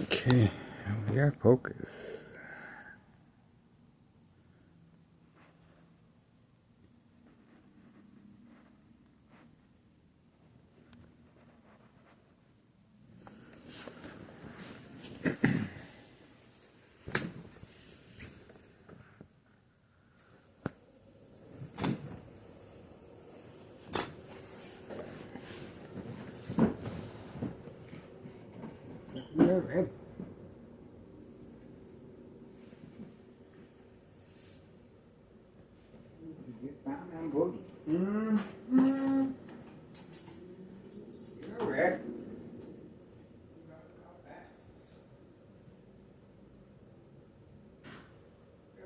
Okay, we got focus. You're ready. Get down and boogie. You're ready.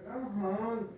Come on.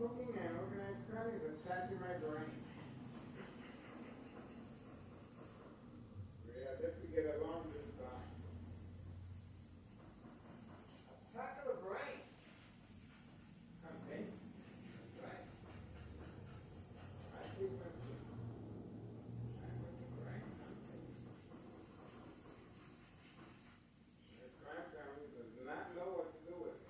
cooking and organized crime is attacking my brain. Yeah, I guess we get along this time. Attack of the brain. Okay. That's right. I think that's it. Attack of the brain. The crime family does not know what to do with it.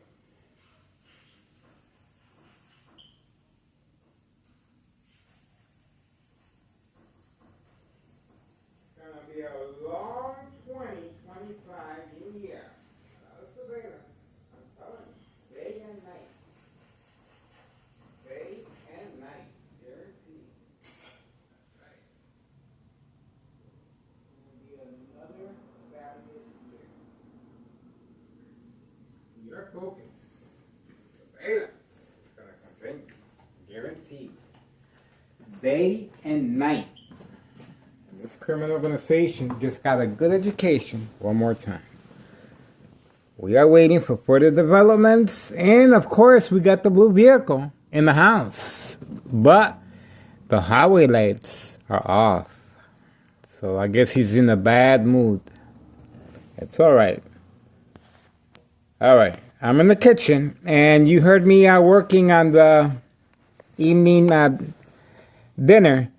It's gonna be a long 2025 new year. A lot of surveillance. I'm telling you. Day and night. Day and night. Guaranteed. That's right. It's gonna be another fabulous year. Your focus. Surveillance. It's gonna continue. Guaranteed. Day and night. This criminal organization just got a good education one more time. We are waiting for further developments, and of course, we got the blue vehicle in the house. But the highway lights are off. So I guess he's in a bad mood. It's alright. Alright, I'm in the kitchen, and you heard me working on the evening dinner.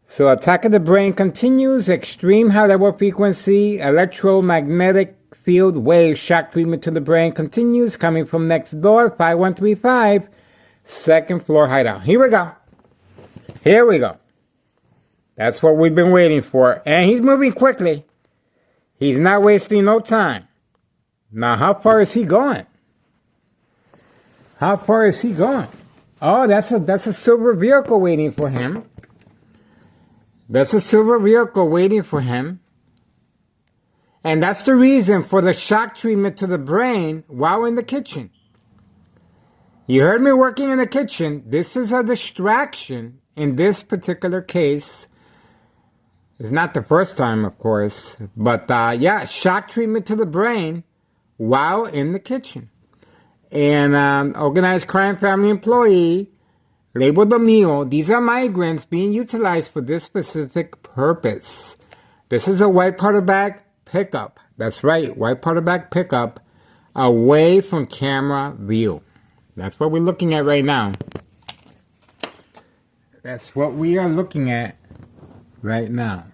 So attack of the brain continues, extreme high level frequency, electromagnetic field wave shock treatment to the brain continues, coming from next door, 5135, second floor hideout. Here we go. Here we go. That's what we've been waiting for. And he's moving quickly. He's not wasting no time. Now, how far is he going? How far is he going? Oh, that's a silver vehicle waiting for him. That's a silver vehicle waiting for him. And that's the reason for the shock treatment to the brain while in the kitchen. You heard me working in the kitchen. This is a distraction in this particular case. It's not the first time, of course. But yeah, shock treatment to the brain while in the kitchen. And organized crime family employee labeled the meal. These are migrants being utilized for this specific purpose. This is a white powder bag pickup. That's right, white powder bag pickup away from camera view. That's what we're looking at right now. That's what we are looking at right now.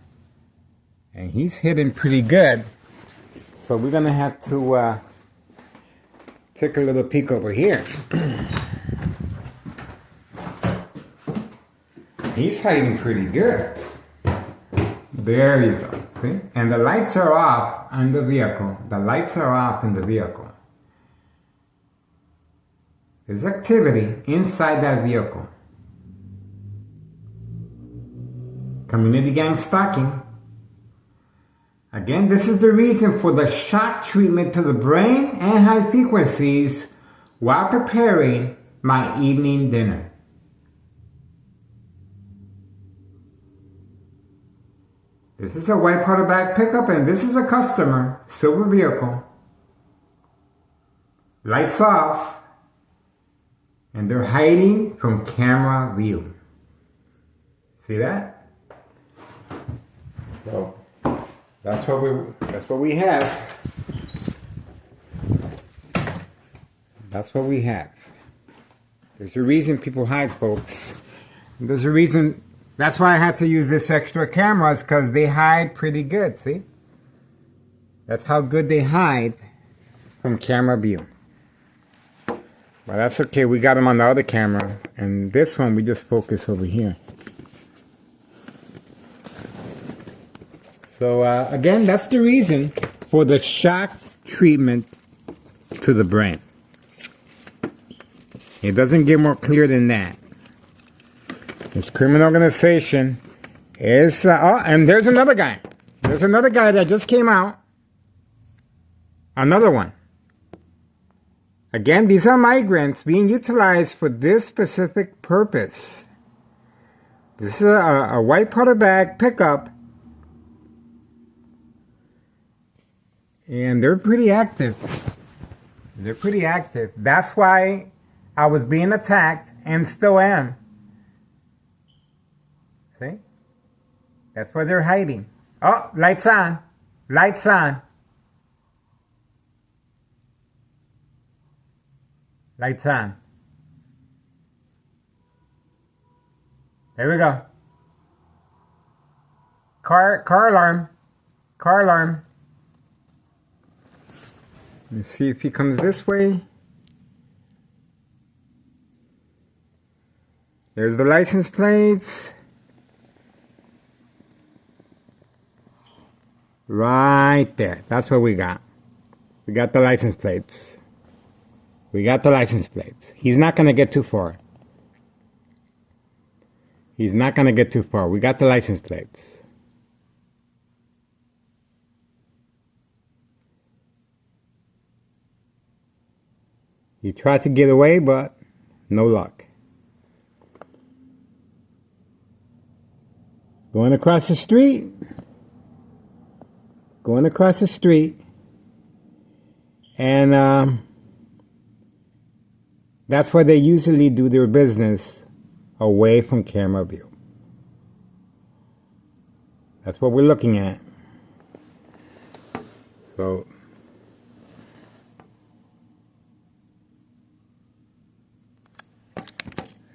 And he's hidden pretty good. So we're going to have to take a little peek over here. He's hiding pretty good. There you go. See? And the lights are off on the vehicle. The lights are off in the vehicle. There's activity inside that vehicle. Community gang stalking. Again, this is the reason for the shock treatment to the brain and high frequencies while preparing my evening dinner. This is a white powder bag pickup, and this is a customer, silver vehicle. Lights off, and they're hiding from camera view. See that? So that's what we have. That's what we have. There's a reason people hide, folks. There's a reason. That's why I had to use this extra cameras, because they hide pretty good, see? That's how good they hide from camera view. But that's okay, we got them on the other camera. And this one, we just focus over here. So, again, that's the reason for the shock treatment to the brain. It doesn't get more clear than that. This criminal organization is... oh, and there's another guy. There's another guy that just came out. Another one. Again, these are migrants being utilized for this specific purpose. This is a white powder bag pickup. And they're pretty active. They're pretty active. That's why I was being attacked and still am. See? That's where they're hiding. Oh, lights on. Lights on. Lights on. There we go. Car alarm. Car alarm. Let's see if he comes this way. There's the license plates. Right there. That's what we got. We got the license plates. We got the license plates. He's not going to get too far. He's not going to get too far. We got the license plates. He tried to get away, but no luck. Going across the street. Going across the street. And that's where they usually do their business, away from camera view. That's what we're looking at. So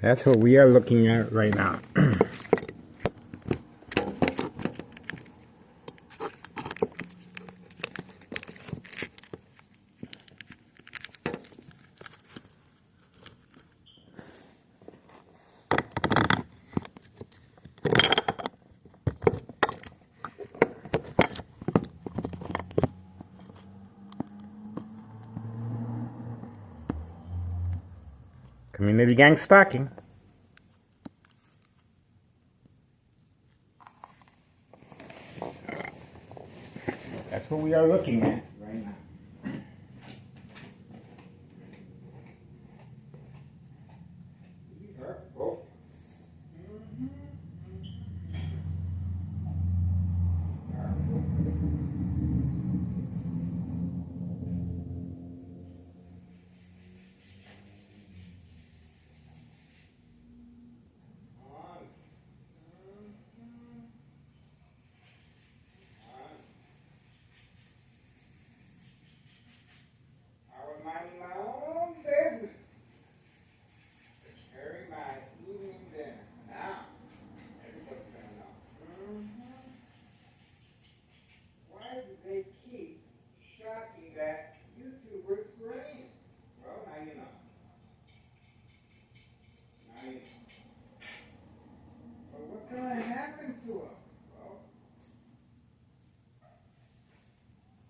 that's what we are looking at right now. Community gang stalking. That's what we are looking at right now.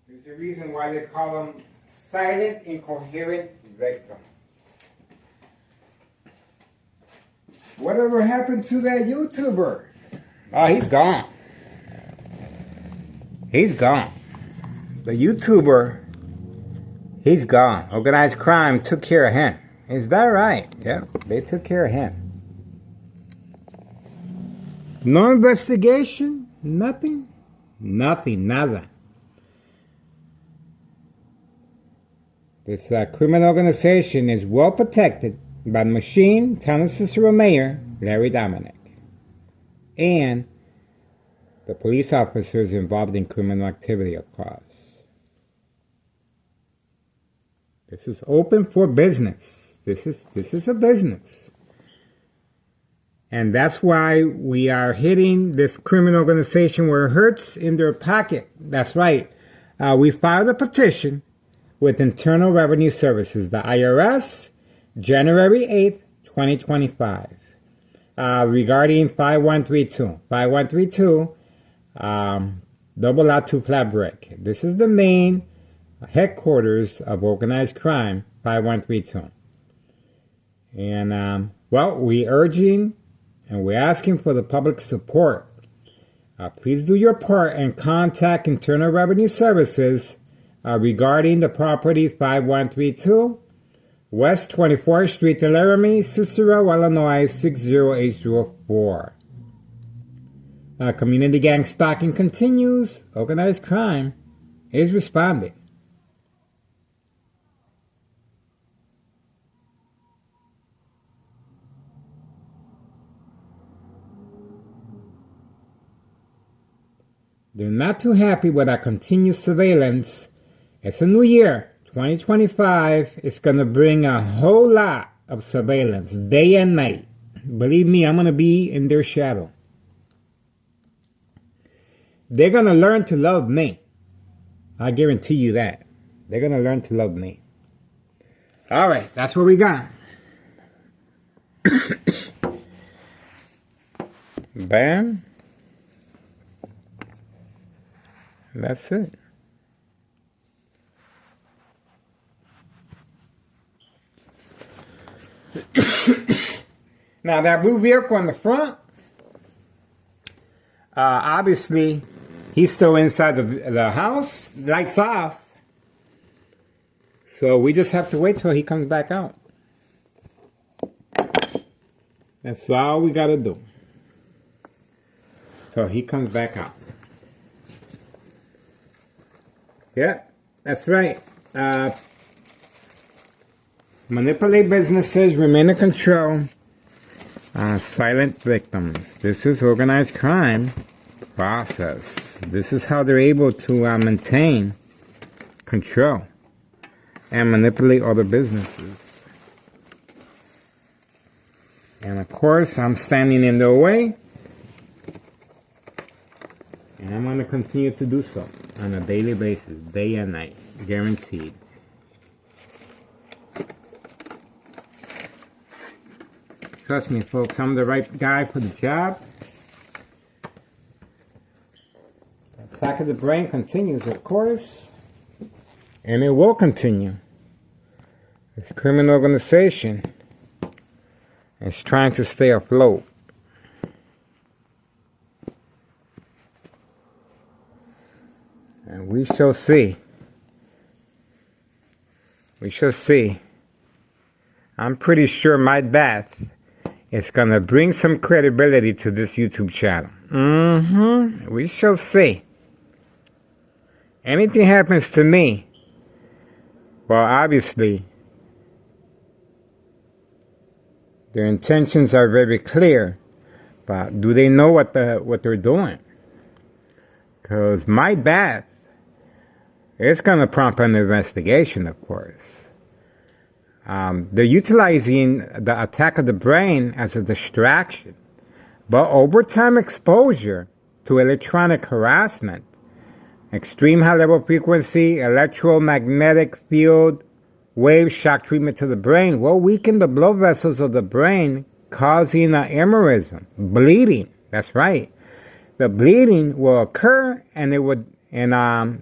There's a reason why they call them silent, incoherent victims. Whatever happened to that YouTuber? Oh, he's gone. He's gone. The YouTuber, he's gone. Organized crime took care of him. Is that right? Yeah, they took care of him. No investigation? Nothing? Nothing, nada. This criminal organization is well protected by Machine Town Cicero Mayor Larry Dominic and the police officers involved in criminal activity across. This is open for business. This is a business. And that's why we are hitting this criminal organization where it hurts in their pocket. That's right. We filed a petition with Internal Revenue Services, the IRS, January 8th, 2025, regarding 5132. 5132, double lot 2 flat brick. This is the main headquarters of organized crime, 5132. And, well, we're urging and we're asking for the public support. Please do your part and contact Internal Revenue Services regarding the property 5132 West 24th Street, Laramie, Cicero, Illinois 60804. Community gang stalking continues. Organized crime is responding. They're not too happy with our continued surveillance. It's a new year, 2025. It's going to bring a whole lot of surveillance, day and night. Believe me, I'm going to be in their shadow. They're going to learn to love me. I guarantee you that. They're going to learn to love me. All right, that's what we got. Bam. That's it. Now that blue vehicle on the front, obviously he's still inside the house, lights off. So we just have to wait till he comes back out. That's all we gotta do. Till he comes back out. Yeah, that's right. Manipulate businesses, remain in control. Silent victims. This is organized crime process. This is how they're able to maintain control and manipulate other businesses. And of course, I'm standing in their way. And I'm going to continue to do so on a daily basis, day and night, guaranteed. Trust me, folks, I'm the right guy for the job. The attack of the brain continues, of course, and it will continue. This criminal organization is trying to stay afloat. And we shall see. We shall see. I'm pretty sure my death is going to bring some credibility to this YouTube channel. We shall see. Anything happens to me, well, obviously, their intentions are very clear. But do they know what they're doing? Because my death, it's going to prompt an investigation, of course. They're utilizing the attack of the brain as a distraction. But overtime exposure to electronic harassment, extreme high-level frequency, electromagnetic field, wave shock treatment to the brain will weaken the blood vessels of the brain, causing an aneurysm, bleeding. That's right. The bleeding will occur, and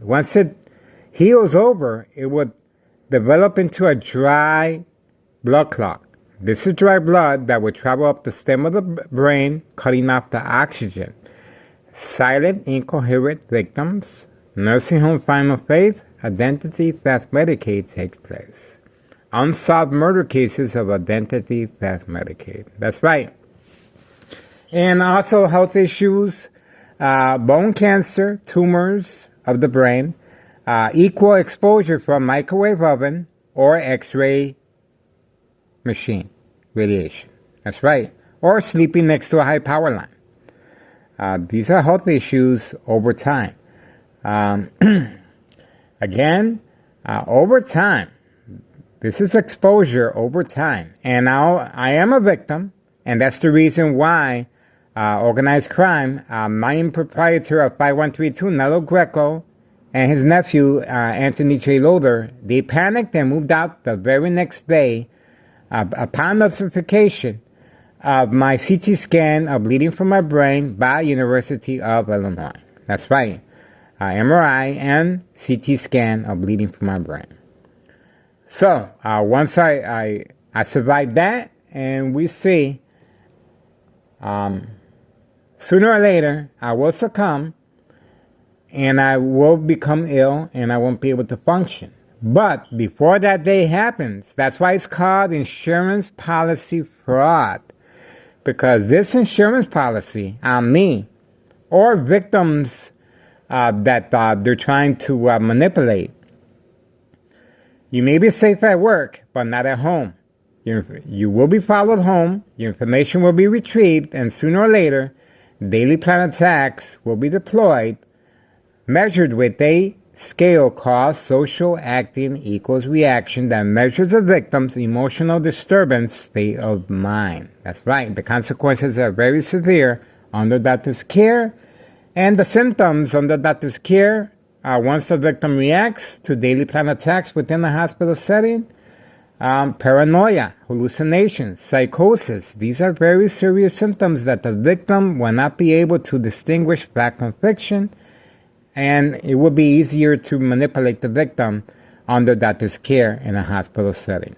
once it heals over, it would develop into a dry blood clot. This is dry blood that would travel up the stem of the brain, cutting off the oxygen. Silent, incoherent victims, nursing home final faith, identity theft Medicaid takes place. Unsolved murder cases of identity theft Medicaid. That's right. And also health issues, bone cancer, tumors of the brain, equal exposure from microwave oven or X-ray machine, radiation. That's right. Or sleeping next to a high power line. These are health issues over time. Again, over time. This is exposure over time. And now I am a victim, and that's the reason why organized crime, main proprietor of 5132, Nello Greco, and his nephew, Anthony J. Loader, they panicked and moved out the very next day upon notification of my CT scan of bleeding from my brain by University of Illinois. That's right. MRI and CT scan of bleeding from my brain. So, once I survived that, and we see, sooner or later, I will succumb, and I will become ill, and I won't be able to function. But before that day happens, that's why it's called insurance policy fraud. Because this insurance policy on me, or victims that they're trying to manipulate, you may be safe at work, but not at home. You will be followed home, your information will be retrieved, and sooner or later, daily plan attacks will be deployed measured with a scale called social acting equals reaction that measures the victim's emotional disturbance state of mind. That's right. The consequences are very severe under doctor's care, and the symptoms under doctor's care are once the victim reacts to daily plan attacks within the hospital setting, paranoia, hallucinations, psychosis. These are very serious symptoms that the victim will not be able to distinguish fact from fiction, and it will be easier to manipulate the victim under doctor's care in a hospital setting.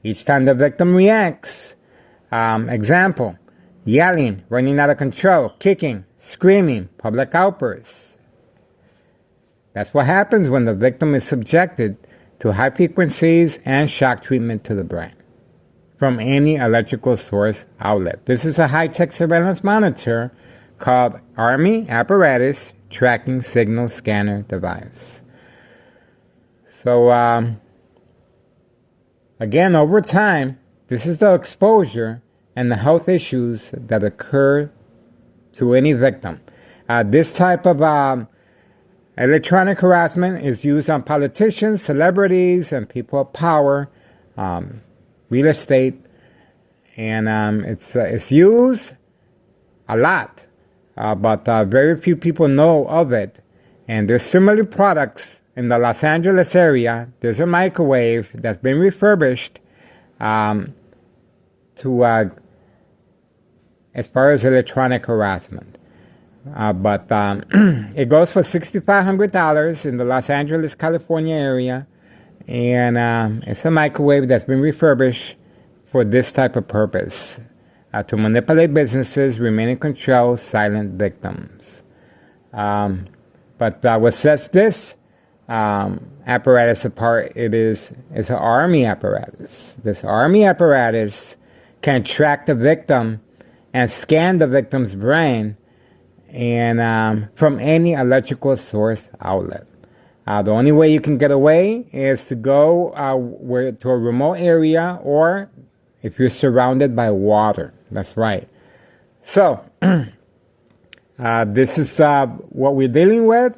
Each time the victim reacts, example, yelling, running out of control, kicking, screaming, public outbursts. That's what happens when the victim is subjected to high frequencies and shock treatment to the brain from any electrical source outlet. This is a high-tech surveillance monitor called Army Apparatus Tracking Signal Scanner Device. So, again, over time, this is the exposure and the health issues that occur to any victim. This type of electronic harassment is used on politicians, celebrities, and people of power, real estate, and it's used a lot, but very few people know of it. And there's similar products in the Los Angeles area. There's a microwave that's been refurbished to as far as electronic harassment. But it goes for $6,500 in the Los Angeles, California area. And it's a microwave that's been refurbished for this type of purpose, to manipulate businesses, remain in control, silent victims. But what sets this apparatus apart, it's an army apparatus. This army apparatus can track the victim and scan the victim's brain and from any electrical source outlet. The only way you can get away is to go to a remote area, or if you're surrounded by water. That's right. So, this is what we're dealing with,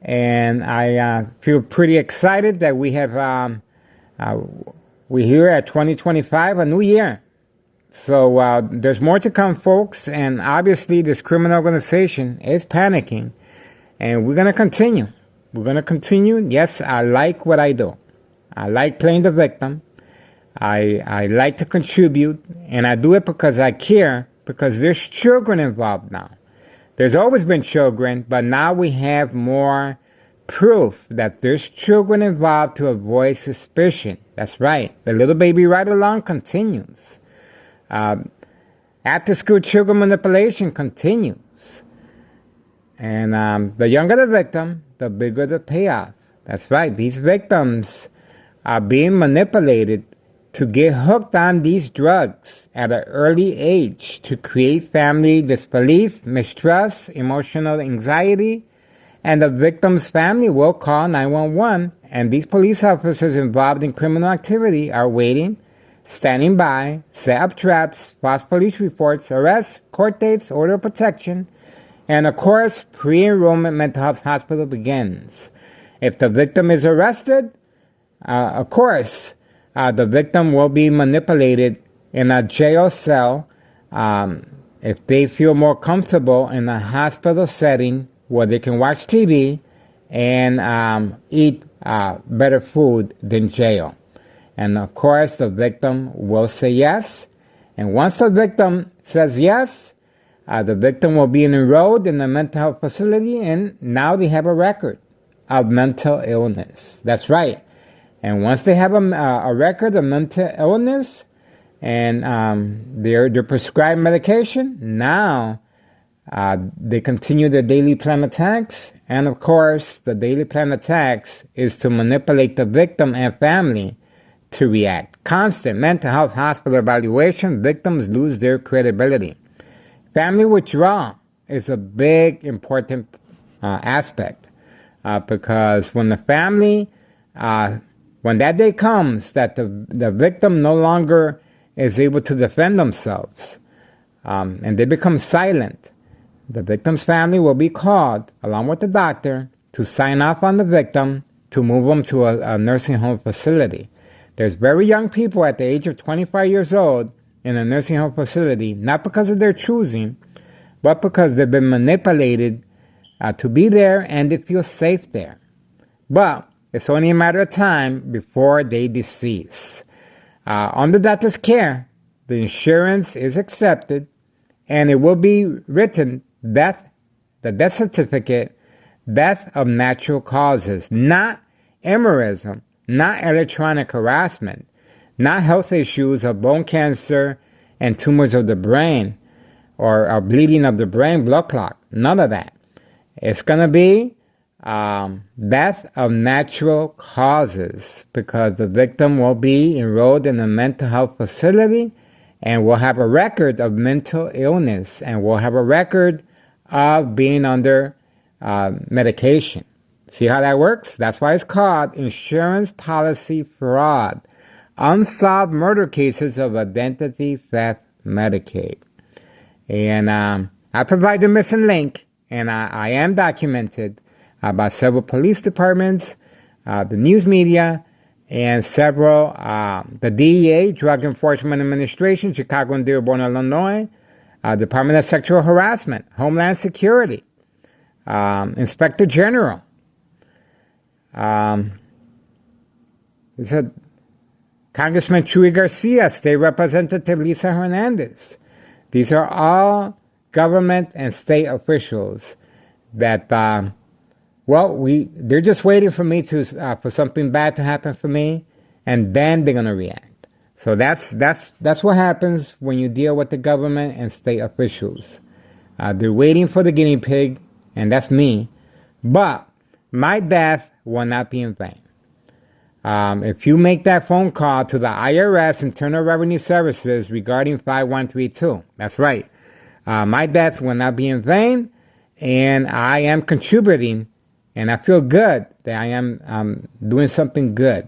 and I feel pretty excited that we have, we're here at 2025, a new year. So there's more to come, folks, and obviously this criminal organization is panicking, and we're going to continue. We're going to continue. Yes, I like what I do. I like playing the victim. I like to contribute, and I do it because I care, because there's children involved now. There's always been children, but now we have more proof that there's children involved to avoid suspicion. That's right. The little baby ride along continues. After-school children manipulation continues. And the younger the victim, the bigger the payoff. That's right. These victims are being manipulated to get hooked on these drugs at an early age to create family disbelief, mistrust, emotional anxiety, and the victim's family will call 911, and these police officers involved in criminal activity are waiting, standing by, set up traps, false police reports, arrests, court dates, order of protection, and of course, pre-enrollment mental health hospital begins. If the victim is arrested, of course, the victim will be manipulated in a jail cell if they feel more comfortable in a hospital setting where they can watch TV and eat better food than jail. And of course, the victim will say yes. And once the victim says yes, the victim will be enrolled in a mental health facility, and now they have a record of mental illness. That's right. And once they have a record of mental illness and they're prescribed medication, now they continue their daily plan attacks. And of course, the daily plan attacks is to manipulate the victim and family to react. Constant mental health hospital evaluation, victims lose their credibility. Family withdrawal is a big, important aspect because when the family, when that day comes that the victim no longer is able to defend themselves and they become silent, the victim's family will be called, along with the doctor, to sign off on the victim to move them to a nursing home facility. There's very young people at the age of 25 years old in a nursing home facility, not because of their choosing, but because they've been manipulated to be there and they feel safe there. But it's only a matter of time before they decease. On the doctor's care, the insurance is accepted, and it will be written the death certificate, death of natural causes, not aneurysm, not electronic harassment, not health issues of bone cancer and tumors of the brain, or bleeding of the brain, blood clot, none of that. It's going to be death of natural causes, because the victim will be enrolled in a mental health facility and will have a record of mental illness and will have a record of being under medication. See how that works? That's why it's called insurance policy fraud. Unsolved murder cases of identity theft Medicaid. And I provide the missing link, and I am documented by several police departments, the news media, and several, the DEA, Drug Enforcement Administration, Chicago and Dearborn, Illinois, Department of Sexual Harassment, Homeland Security, Inspector General. It's a Congressman Chuy Garcia, State Representative Lisa Hernandez. These are all government and state officials that, they're just waiting for me to for something bad to happen for me, and then they're gonna react. So that's what happens when you deal with the government and state officials. They're waiting for the guinea pig, and that's me. But my death will not be in vain. If you make that phone call to the IRS, Internal Revenue Services, regarding 5132, that's right. My death will not be in vain, and I am contributing, and I feel good that I am doing something good.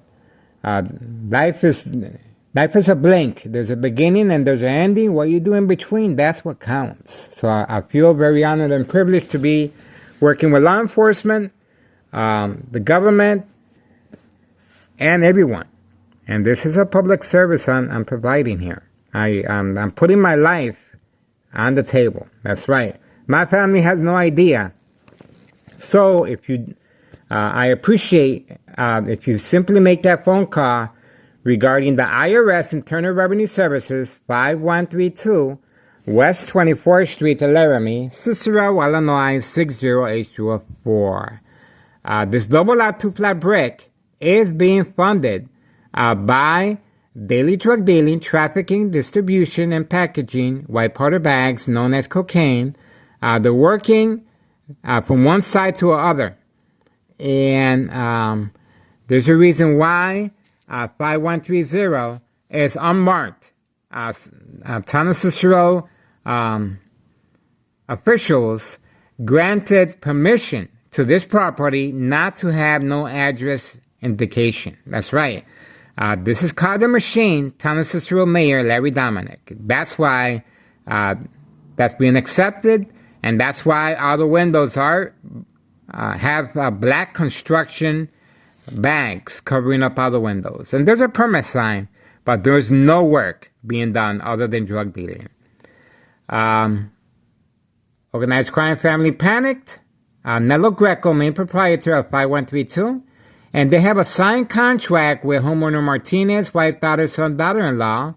Life is a blink. There's a beginning and there's an ending. What you do in between, that's what counts. So I feel very honored and privileged to be working with law enforcement, the government, and everyone. And this is a public service I'm providing here. I'm putting my life on the table. That's right. My family has no idea. So I appreciate if you simply make that phone call regarding the IRS Internal Revenue Services, 5132 West 24th Street, Laramie, Cicero, Illinois, 60804. This double lot 2-flat brick is being funded by daily drug dealing, trafficking, distribution, and packaging white powder bags known as cocaine. They're working from one side to the other. And there's a reason why 5130 is unmarked. Town of Cicero officials granted permission to this property not to have no address indication. That's right. This is called the machine, Town of Cicero Mayor Larry Dominic. That's why that's being accepted, and that's why all the windows have black construction bags covering up all the windows. And there's a permit sign, but there's no work being done other than drug dealing. Organized crime family panicked. Nello Greco, main proprietor of 5132, and they have a signed contract with homeowner Martinez, wife, daughter, son, daughter-in-law,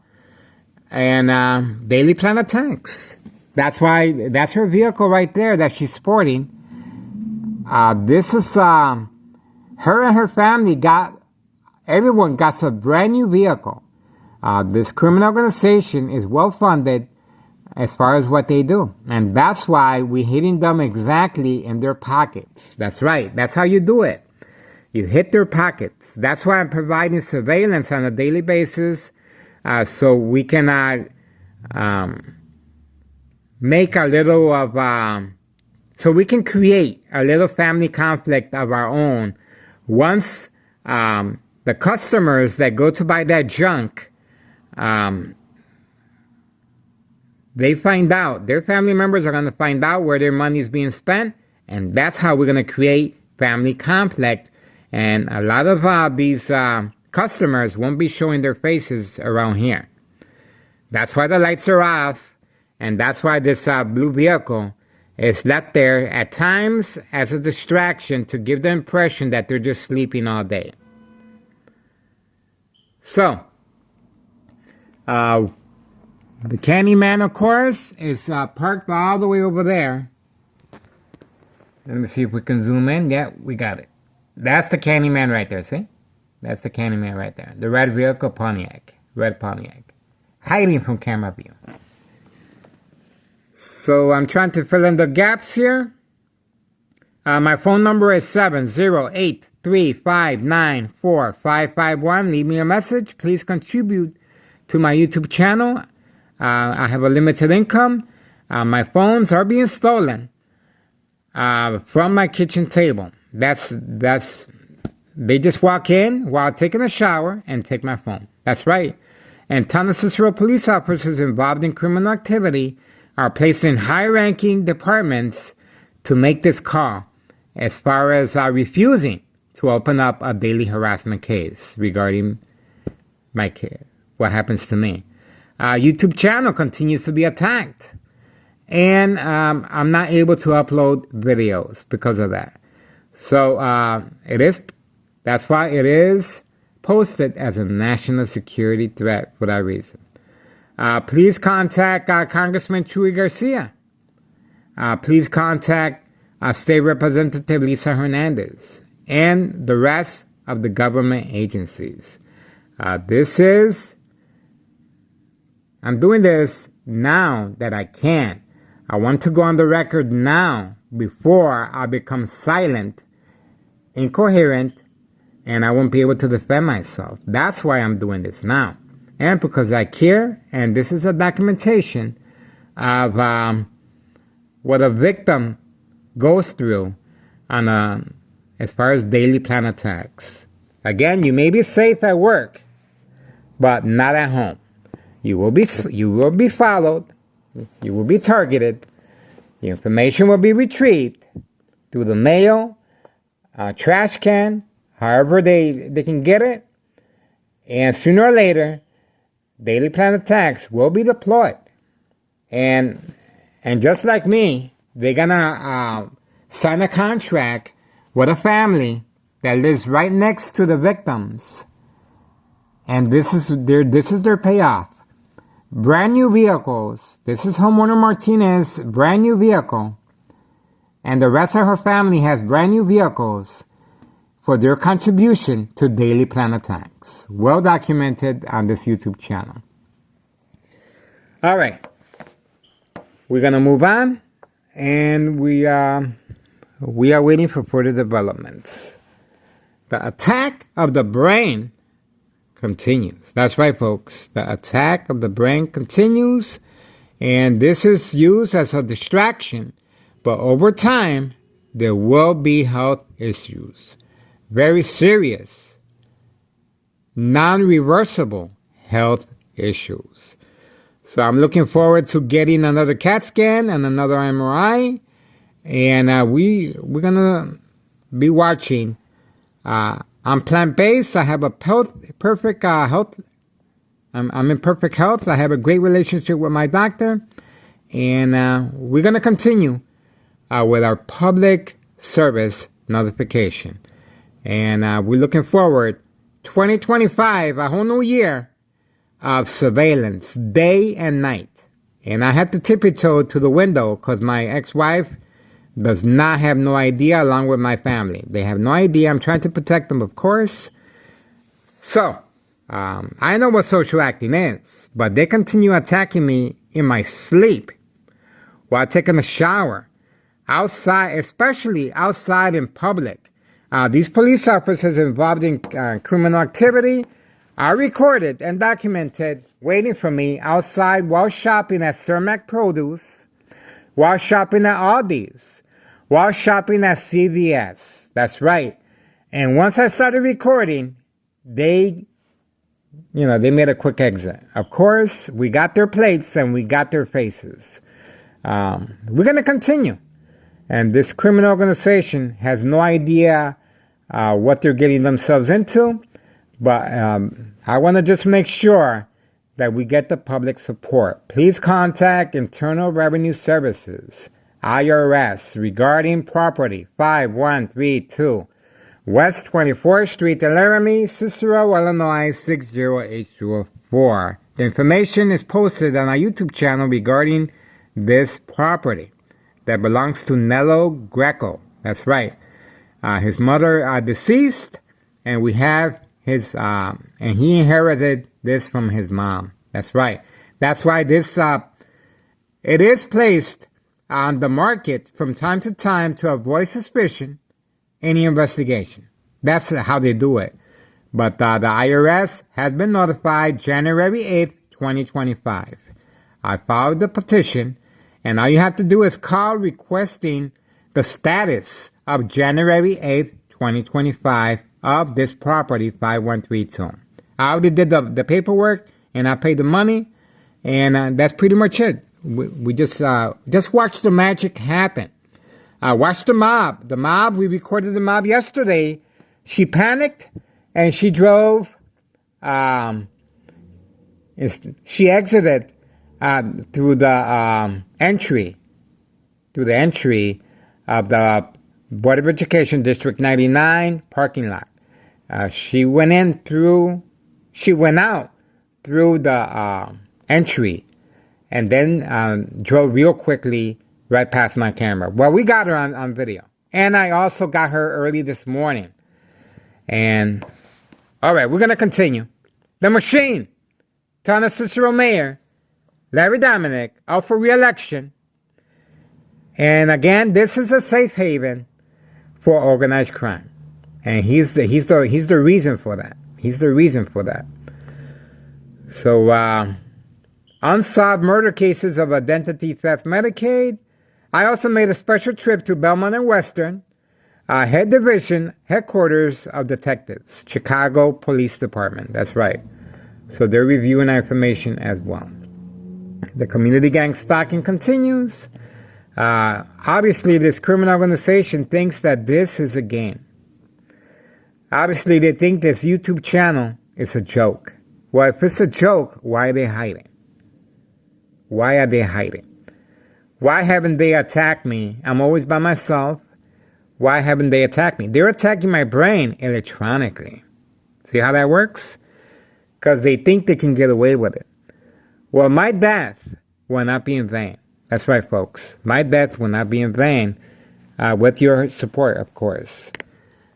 and Daily Planet tanks. That's her vehicle right there that she's sporting. This is her and her family everyone got a brand new vehicle. This criminal organization is well funded as far as what they do. And that's why we're hitting them exactly in their pockets. That's right. That's how you do it. You hit their pockets. That's why I'm providing surveillance on a daily basis, so we can make a little of, so we can create a little family conflict of our own. Once the customers that go to buy that junk they find out, their family members are going to find out where their money is being spent, and that's how we're going to create family conflict. And a lot of these customers won't be showing their faces around here. That's why the lights are off, and that's why this blue vehicle is left there at times as a distraction to give the impression that they're just sleeping all day. So, the Candyman, of course, is parked all the way over there. Let me see if we can zoom in. Yeah, we got it. That's the Candyman right there, see? That's the Candyman right there. The red vehicle, Pontiac. Red Pontiac. Hiding from camera view. So I'm trying to fill in the gaps here. My phone number is 708-359-4551. Leave me a message. Please contribute to my YouTube channel. I have a limited income. My phones are being stolen from my kitchen table. They just walk in while taking a shower and take my phone. That's right. And town of Cicero police officers involved in criminal activity are placed in high-ranking departments to make this call as far as refusing to open up a daily harassment case regarding my case, what happens to me. YouTube channel continues to be attacked. And I'm not able to upload videos because of that. So that's why it is posted as a national security threat for that reason. Please contact Congressman Chuy Garcia. Please contact State Representative Lisa Hernandez and the rest of the government agencies. I'm doing this now that I can. I want to go on the record now before I become silent, incoherent, and I won't be able to defend myself. That's why I'm doing this now. And because I care, and this is a documentation of what a victim goes through on as far as daily plan attacks. Again, you may be safe at work, but not at home. You will be followed. You will be targeted. The information will be retrieved through the mail, trash can, however they can get it. And sooner or later, daily plan attacks will be deployed. And just like me, they're going to sign a contract with a family that lives right next to the victims. And this is their payoff. Brand new vehicles. This is homeowner Martinez, brand new vehicle. And the rest of her family has brand new vehicles for their contribution to daily plan attacks. Well documented on this YouTube channel. All right. We're going to move on. And we are waiting for further developments. The attack of the brain continues. That's right, folks. The attack of the brain continues, and this is used as a distraction. But over time, there will be health issues. Very serious, non-reversible health issues. So I'm looking forward to getting another CAT scan and another MRI, and we're going to be watching. I'm plant-based. I have a perfect health. I'm in perfect health. I have a great relationship with my doctor. And we're going to continue with our public service notification. And we're looking forward, 2025, a whole new year of surveillance, day and night. And I had to tiptoe to the window because my ex-wife does not have no idea, along with my family. They have no idea. I'm trying to protect them, of course. So, I know what social acting is, but they continue attacking me in my sleep while taking a shower, outside, especially outside in public. These police officers involved in criminal activity are recorded and documented waiting for me outside while shopping at Cermak Produce, while shopping at Aldi's, while shopping at CVS. That's right. And once I started recording, they they made a quick exit. Of course, we got their plates and we got their faces. We're going to continue. And this criminal organization has no idea what they're getting themselves into. But I want to just make sure that we get the public support. Please contact Internal Revenue Services, IRS, regarding property 5132 West 24th Street, Laramie, Cicero, Illinois 60804. The information is posted on our YouTube channel regarding this property that belongs to Nello Greco. That's right. His mother deceased, and we have his, and he inherited this from his mom. That's right. That's why this, it is placed on the market from time to time to avoid suspicion, any investigation. That's how they do it. But the IRS has been notified January 8th, 2025. I filed the petition, and all you have to do is call requesting the status of January 8th, 2025 of this property 5132. I already did the paperwork, and I paid the money, and that's pretty much it. We just watched the magic happen. Watch the mob. The mob, we recorded the mob yesterday. She panicked, and she drove, she exited through the entry of the Board of Education District 99 parking lot. She went out through the entry, and then drove real quickly right past my camera. Well, we got her on video. And I also got her early this morning. And, all right, we're going to continue. The machine, Town of Cicero Mayor, Larry Dominic, out for re-election. And again, this is a safe haven for organized crime. And he's the reason for that. He's the reason for that. So, unsolved murder cases of identity theft Medicaid. I also made a special trip to Belmont and Western, headquarters of detectives, Chicago Police Department. That's right. So they're reviewing our information as well. The community gang stalking continues. Obviously, this criminal organization thinks that this is a game. Obviously, they think this YouTube channel is a joke. Well, if it's a joke, why are they hiding? Why are they hiding? Why haven't they attacked me? I'm always by myself. Why haven't they attacked me? They're attacking my brain electronically. See how that works? Because they think they can get away with it. Well, my death will not be in vain. That's right, folks. My death will not be in vain, with your support, of course.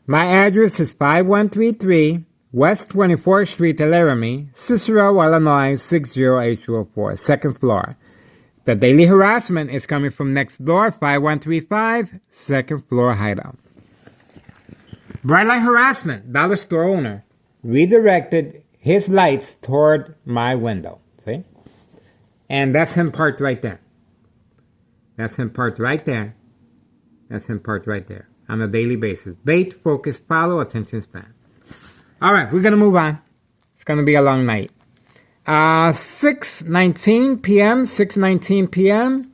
My address is 5133 West 24th Street, Laramie, Cicero, Illinois 60804, second floor. The daily harassment is coming from next door, 5135, second floor hideout. Bright light harassment, dollar store owner redirected his lights toward my window. See? And that's him parked right there. That's him parked right there. That's him parked right there on a daily basis. Bait, focus, follow, attention span. All right, we're going to move on. It's going to be a long night. 6:19 p.m.,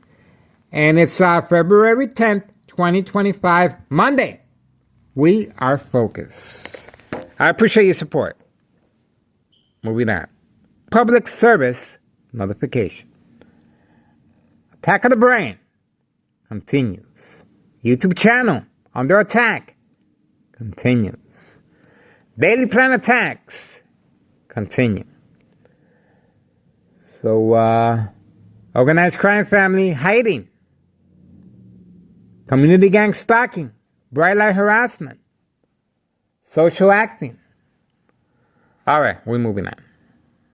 and it's February 10th, 2025, Monday. We are focused. I appreciate your support. Moving on. Public service notification. Attack of the brain continues. YouTube channel under attack continues. Daily plan attacks continue. So, organized crime family hiding. Community gang stalking. Bright light harassment. Social acting. All right, we're moving on.